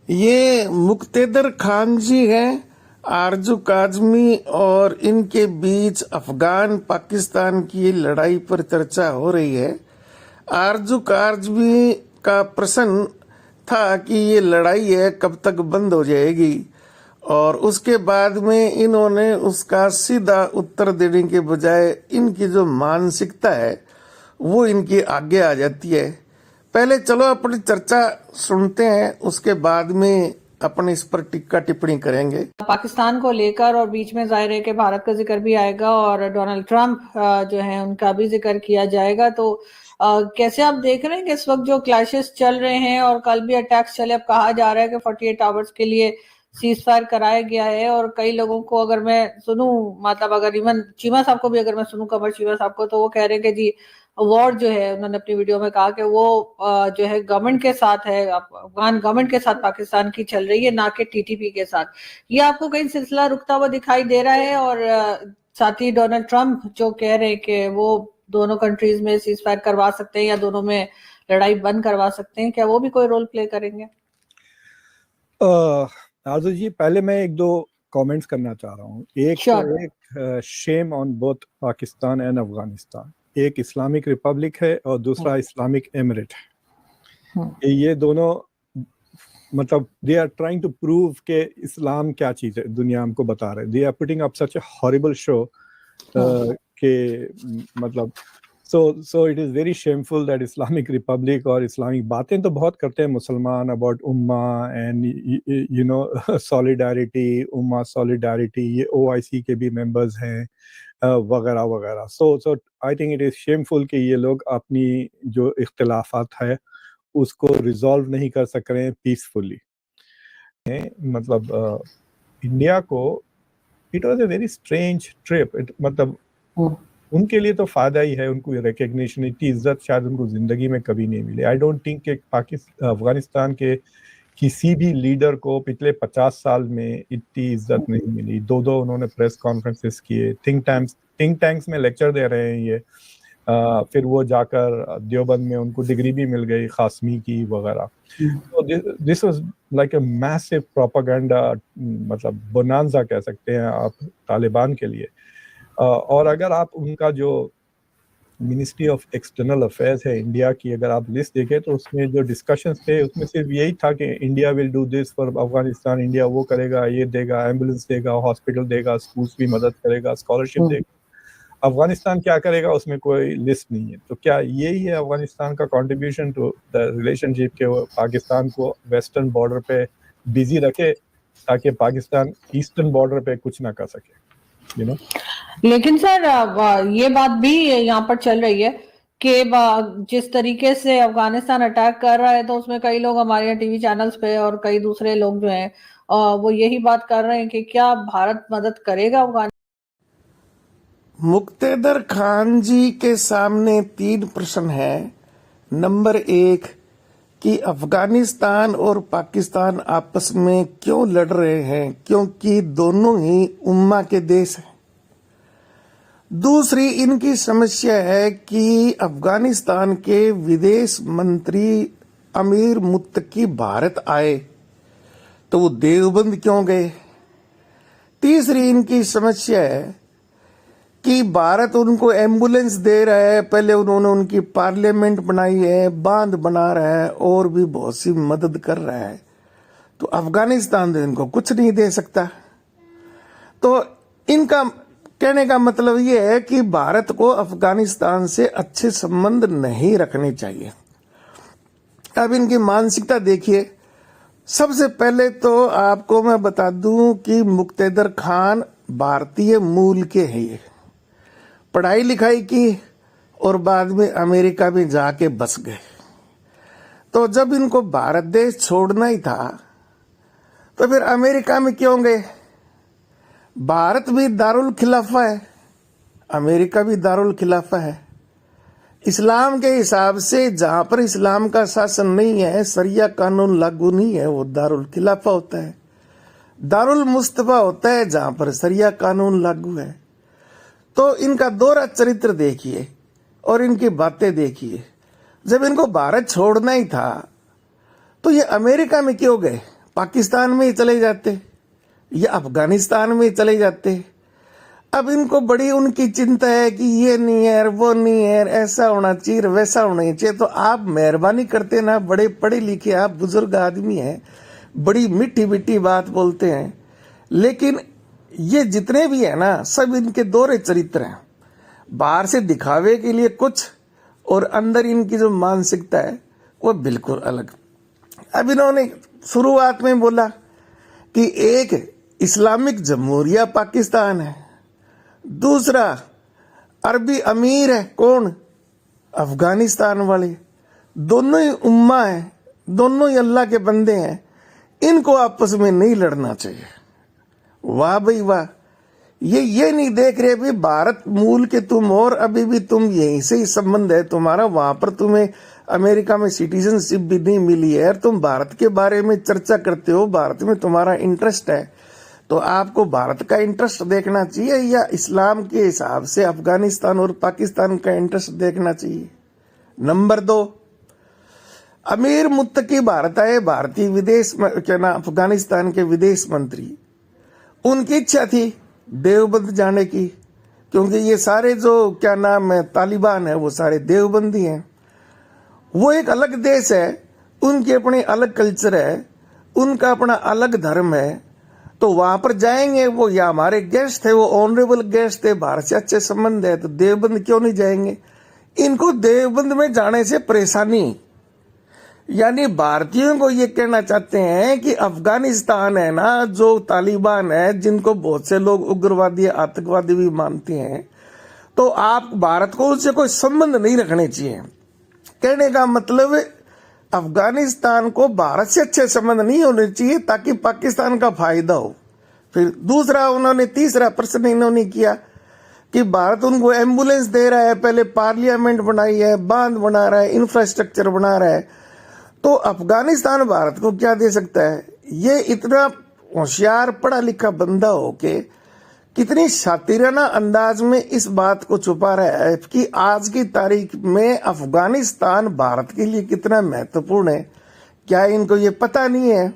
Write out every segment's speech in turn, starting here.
ये मुक्तेदर खान जी हैं, आरजू काजमी, और इनके बीच अफगान पाकिस्तान की लड़ाई पर चर्चा हो रही है। आरजू काजमी का प्रश्न था कि ये लड़ाई है कब तक बंद हो जाएगी, और उसके बाद में इन्होंने उसका सीधा उत्तर देने के बजाय इनकी जो मानसिकता है वो इनकी आगे आ जाती है। पहले चलो अपनी चर्चा सुनते हैं, उसके बाद में अपन इस पर टिक्का टिप्पणी करेंगे। पाकिस्तान को लेकर, और बीच में जाहिर है कि भारत का जिक्र भी आएगा और डोनाल्ड ट्रंप जो है उनका भी जिक्र किया जाएगा। तो कैसे आप देख रहे हैं कि इस वक्त जो क्लैशेस चल रहे हैं और कल भी अटैक्स चले, अब कहा जा रहा है कि 48 आवर्स के लिए सीज फायर कराया गया है, और कई लोगों को अगर मैं सुनूं, मतलब अगर इवन चीमा साहब को भी अगर मैं सुनूं, कमर चीमा साहब को, तो वो कह रहे हैं कि जी वॉर जो है, उन्होंने अपनी वीडियो में कहा कि वो जो है गवर्नमेंट के साथ है, अफगान गवर्नमेंट के साथ पाकिस्तान की चल रही है, ना कि टीटीपी के साथ। ये आपको कहीं सिलसिला रुकता हुआ दिखाई दे रहा है? और साथ ही डोनाल्ड ट्रंप जो कह रहे हैं कि वो दोनों कंट्रीज में सीज फायर करवा सकते हैं या दोनों में लड़ाई बंद करवा सकते हैं, क्या वो भी कोई रोल प्ले करेंगे? आरजू जी, पहले मैं एक दो कमेंट्स करना चाह रहा हूँ। एक shame on both Pakistan and Afghanistan. एक इस्लामिक रिपब्लिक है और दूसरा इस्लामिक एमिरेट है। ये दोनों मतलब they are trying to prove के इस्लाम क्या चीज है, दुनिया हमको बता रहे। They are putting up such a horrible show के मतलब so it is very shameful that Islamic Republic और इस्लामिक बातें तो बहुत करते हैं मुसलमान about Umma and you know solidarity, Umma solidarity, ये OIC के भी members हैं वगैरह वगैरह। So I think it is shameful कि ये लोग अपनी जो इख्तिलाफात है उसको रिजॉल्व नहीं कर सक रहे हैं पीसफुली। मतलब इंडिया को it was a very strange trip. मतलब उनके लिए तो फायदा ही है, उनको रिकग्निशन, इतनी इज्जत शायद उनको जिंदगी में कभी नहीं मिली। आई डोंट थिंक कि अफगानिस्तान के किसी भी लीडर को पिछले 50 साल में इतनी इज्जत नहीं मिली। दो उन्होंने प्रेस कॉन्फ्रेंसेस किए, थिंक टैंक्स में लेक्चर दे रहे हैं ये। फिर वो जाकर देवबंद में उनको डिग्री भी मिल गई खासमी की वगैरह। तो this was like a massive propaganda, मतलब बोनांजा कह सकते हैं आप तालिबान के लिए। और अगर आप उनका जो मिनिस्ट्री ऑफ एक्सटर्नल अफेयर्स है इंडिया की, अगर आप लिस्ट देखें तो उसमें जो डिस्कशंस थे उसमें सिर्फ यही था कि India will do this for Afghanistan, India वो करेगा, ये देगा, एम्बुलेंस देगा, हॉस्पिटल देगा, स्कूल्स भी मदद करेगा, स्कॉलरशिप देगा। अफगानिस्तान क्या करेगा उसमें कोई लिस्ट नहीं है। तो क्या यही है अफगानिस्तान का कंट्रीब्यूशन टू द रिलेशनशिप के वो पाकिस्तान को वेस्टर्न बॉर्डर पे बिजी रखे ताकि पाकिस्तान ईस्टर्न बॉर्डर पे कुछ ना कर सके, यू नो? लेकिन सर ये बात भी यहाँ पर चल रही है कि जिस तरीके से अफगानिस्तान अटैक कर रहा है, तो उसमें कई लोग हमारे यहाँ टीवी चैनल्स पे और कई दूसरे लोग जो हैं वो यही बात कर रहे हैं कि क्या भारत मदद करेगा अफगानिस्तान? मुक्तेदर खान जी के सामने 3 प्रश्न हैं। नंबर 1 कि अफगानिस्तान और पाकिस्तान आपस में क्यों लड़ रहे हैं, क्योंकि दोनों ही उम्मा के देश हैं। दूसरी इनकी समस्या है कि अफगानिस्तान के विदेश मंत्री अमीर मुत्तकी भारत आए तो वो देवबंद क्यों गए। तीसरी इनकी समस्या है कि भारत उनको एम्बुलेंस दे रहा है, पहले उन्होंने उनकी पार्लियामेंट बनाई है, बांध बना रहा है और भी बहुत सी मदद कर रहा है, तो अफगानिस्तान तो इनको कुछ नहीं दे सकता। तो इनका कहने का मतलब यह है कि भारत को अफगानिस्तान से अच्छे संबंध नहीं रखने चाहिए। अब इनकी मानसिकता देखिए। सबसे पहले तो आपको मैं बता दूं कि मुक्तेदर खान भारतीय मूल के हैं, पढ़ाई लिखाई की और बाद में अमेरिका में जाके बस गए। तो जब इनको भारत देश छोड़ना ही था तो फिर अमेरिका में क्यों गए। भारत भी दारुल खिलाफा है, अमेरिका भी दारुल खिलाफा है। इस्लाम के हिसाब से जहां पर इस्लाम का शासन नहीं है, शरिया कानून लागू नहीं है, वो दारुल खिलाफा होता है। दारुल मुस्तफा होता है जहां पर शरिया कानून लागू है। तो इनका दोहरा चरित्र देखिए और इनकी बातें देखिए। जब इनको भारत छोड़ना ही था तो ये अमेरिका में क्यों गए, पाकिस्तान में ही चले जाते या अफगानिस्तान में ही चले जाते। अब इनको बड़ी उनकी चिंता है कि ये नहीं है, वो नहीं है, ऐसा होना चाहिए, वैसा होना चाहिए। तो आप मेहरबानी करते ना, बड़े पढ़े लिखे आप बुजुर्ग आदमी हैं, बड़ी मीठी मीठी बात बोलते हैं, लेकिन ये जितने भी है ना, सब इनके दोहरे चरित्र हैं। बाहर से दिखावे के लिए कुछ और अंदर इनकी जो मानसिकता है वो बिल्कुल अलग। अब इन्होंने शुरुआत में बोला कि एक इस्लामिक जमहूरिया पाकिस्तान है, दूसरा अरबी अमीर है, कौन? अफगानिस्तान वाले। दोनों ही उम्मा है, दोनों ही अल्लाह के बंदे हैं, इनको आपस में नहीं लड़ना चाहिए। वाह भाई वाह। ये नहीं देख रहे भी भारत मूल के तुम, और अभी भी तुम यहीं से ही संबंध है तुम्हारा, वहां पर तुम्हें अमेरिका में सिटीजनशिप भी नहीं मिली है, और तुम भारत के बारे में चर्चा करते हो, भारत में तुम्हारा इंटरेस्ट है, तो आपको भारत का इंटरेस्ट देखना चाहिए या इस्लाम के हिसाब से अफगानिस्तान और पाकिस्तान का इंटरेस्ट देखना चाहिए? नंबर 2, अमीर मुत्तकी भारत आए, भारतीय विदेश क्या नाम, अफगानिस्तान के विदेश मंत्री। उनकी इच्छा थी देवबंद जाने की, क्योंकि ये सारे जो क्या नाम है तालिबान है वो सारे देवबंदी हैं। वो एक अलग देश है, उनकी अपनी अलग कल्चर है, उनका अपना अलग धर्म है, तो वहां पर जाएंगे। वो या हमारे गेस्ट थे, वो ऑनरेबल गेस्ट थे, भारत से अच्छे संबंध है, तो देवबंद क्यों नहीं जाएंगे? इनको देवबंद में जाने से परेशानी, यानी भारतीयों को ये कहना चाहते हैं कि अफगानिस्तान है ना, जो तालिबान है, जिनको बहुत से लोग उग्रवादी आतंकवादी भी मानते हैं, तो आप भारत को उससे कोई संबंध नहीं रखने चाहिए। कहने का मतलब अफगानिस्तान को भारत से अच्छे संबंध नहीं होने चाहिए ताकि पाकिस्तान का फायदा हो। फिर दूसरा उन्होंने, तीसरा प्रश्न इन्होंने किया कि भारत उनको एम्बुलेंस दे रहा है, पहले पार्लियामेंट बनाई है, बांध बना रहा है, इंफ्रास्ट्रक्चर बना रहा है, तो अफगानिस्तान भारत को क्या दे सकता है? ये इतना होशियार पढ़ा लिखा बंदा हो के कितनी शातिराना अंदाज में इस बात को छुपा रहा है कि आज की तारीख में अफगानिस्तान भारत के लिए कितना महत्वपूर्ण है। क्या इनको ये पता नहीं है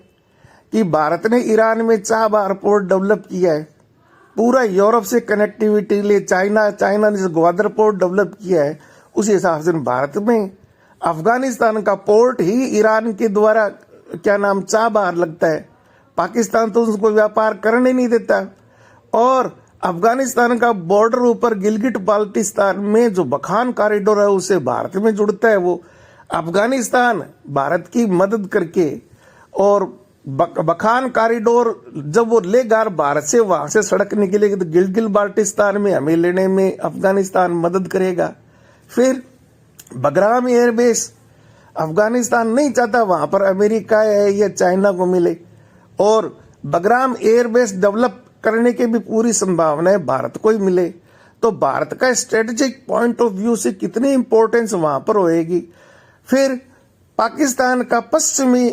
कि भारत ने ईरान में चाबहार पोर्ट डेवलप किया है, पूरा यूरोप से कनेक्टिविटी लिए चाइना ने ग्वादर पोर्ट डेवलप किया है, उसी हिसाब से भारत में अफगानिस्तान का पोर्ट ही ईरान के द्वारा क्या नाम चाबहार लगता है। पाकिस्तान तो उसको व्यापार करने नहीं देता, और अफगानिस्तान का बॉर्डर ऊपर गिलगिट बाल्टिस्तान में जो बखान कॉरिडोर है उसे भारत में जुड़ता है। वो अफगानिस्तान भारत की मदद करके, और बखान कॉरिडोर जब वो लेगा भारत से, वहां से सड़क निकलेगी तो गिलगिट बाल्टिस्तान में हमें लेने में अफगानिस्तान मदद करेगा। फिर बगराम एयरबेस, अफगानिस्तान नहीं चाहता वहां पर अमेरिका है या चाइना को मिले, और बगराम एयरबेस डेवलप करने की भी पूरी संभावना है भारत को ही मिले, तो भारत का स्ट्रेटेजिक पॉइंट ऑफ व्यू से कितनी इंपॉर्टेंस वहां पर होएगी। फिर पाकिस्तान का पश्चिमी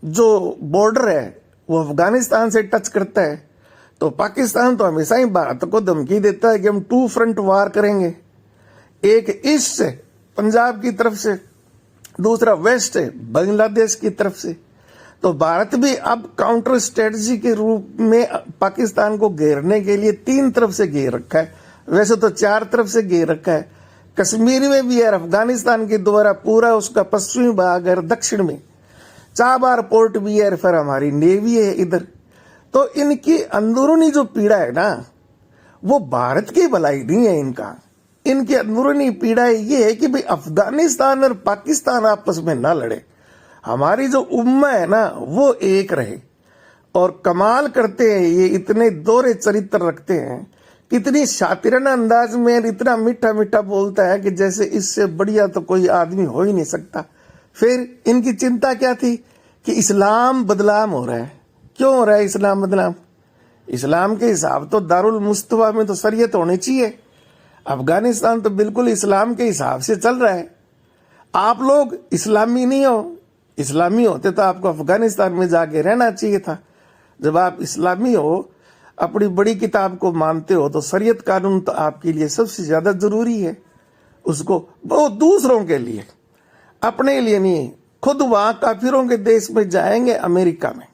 जो बॉर्डर है वो अफगानिस्तान से टच करता है, तो पाकिस्तान तो हमेशा ही भारत को धमकी देता है कि हम 2 फ्रंट वार करेंगे, एक ईस्ट से पंजाब की तरफ से, दूसरा वेस्ट से बांग्लादेश की तरफ से। तो भारत भी अब काउंटर स्ट्रेटजी के रूप में पाकिस्तान को घेरने के लिए 3 तरफ से घेर रखा है, वैसे तो 4 तरफ से घेर रखा है। कश्मीर में भी है, अफगानिस्तान के द्वारा पूरा उसका पश्चिमी भाग है, दक्षिण में चाबहार पोर्ट भी है, फिर हमारी नेवी है इधर। तो इनकी अंदरूनी जो पीड़ा है ना, वो भारत की भलाई नहीं है इनका, इनकी अंदरूनी पीड़ा ये है कि भाई अफगानिस्तान और पाकिस्तान आपस में ना लड़े, हमारी जो उम्मा है ना वो एक रहे। और कमाल करते हैं ये, इतने दोहरे चरित्र रखते हैं, कितनी शातिराना अंदाज में इतना मीठा मीठा बोलता है कि जैसे इससे बढ़िया तो कोई आदमी हो ही नहीं सकता। फिर इनकी चिंता क्या थी कि इस्लाम बदनाम हो रहा है। क्यों हो रहा है इस्लाम बदनाम? इस्लाम के हिसाब तो दारुल मुस्तफा में तो शरीयत होनी चाहिए, अफगानिस्तान तो बिल्कुल इस्लाम के हिसाब से चल रहा है। आप लोग इस्लामी नहीं हो, इस्लामी होते तो आपको अफगानिस्तान में जाके रहना चाहिए था। जब आप इस्लामी हो, अपनी बड़ी किताब को मानते हो, तो शरीयत कानून तो आपके लिए सबसे ज्यादा जरूरी है। उसको वो दूसरों के लिए, अपने लिए नहीं, खुद वहां काफिरों के देश में जाएंगे, अमेरिका में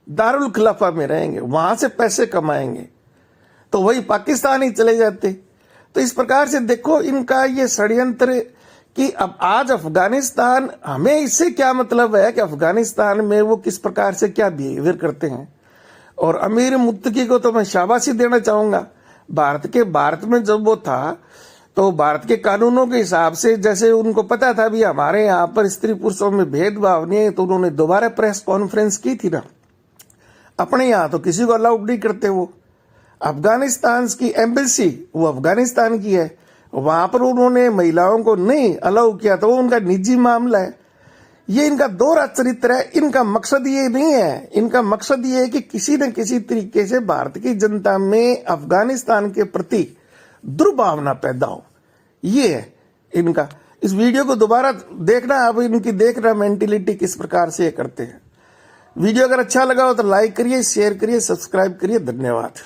दारुल खिलाफा में रहेंगे, वहां से पैसे कमाएंगे, तो वही पाकिस्तान ही चले जाते। तो इस प्रकार से देखो इनका ये षड्यंत्र कि अब आज अफगानिस्तान, हमें इससे क्या मतलब है कि अफगानिस्तान में वो किस प्रकार से क्या बिहेवियर करते हैं। और अमीर मुत्तकी को तो मैं शाबाशी देना चाहूंगा। भारत में जब वो था तो भारत के कानूनों के हिसाब से, जैसे उनको पता था भी हमारे यहाँ पर स्त्री पुरुषों में भेदभाव नहीं है, तो उन्होंने दोबारा प्रेस कॉन्फ्रेंस की थी ना। अपने यहाँ तो किसी को अलाउड नहीं करते। वो अफगानिस्तान की एम्बेसी, वो अफगानिस्तान की है, वहां पर उन्होंने महिलाओं को नहीं अलाउ किया, तो वो उनका निजी मामला है। ये इनका दोहरा चरित्र है। इनका मकसद ये नहीं है, इनका मकसद ये है कि किसी न किसी तरीके से भारत की जनता में अफगानिस्तान के प्रति दुर्भावना पैदा हो, ये है इनका। इस वीडियो को दोबारा देखना, अब इनकी देखना मेंटेलिटी किस प्रकार से ये करते हैं। वीडियो अगर अच्छा लगा हो तो लाइक करिए, शेयर करिए, सब्सक्राइब करिए। धन्यवाद।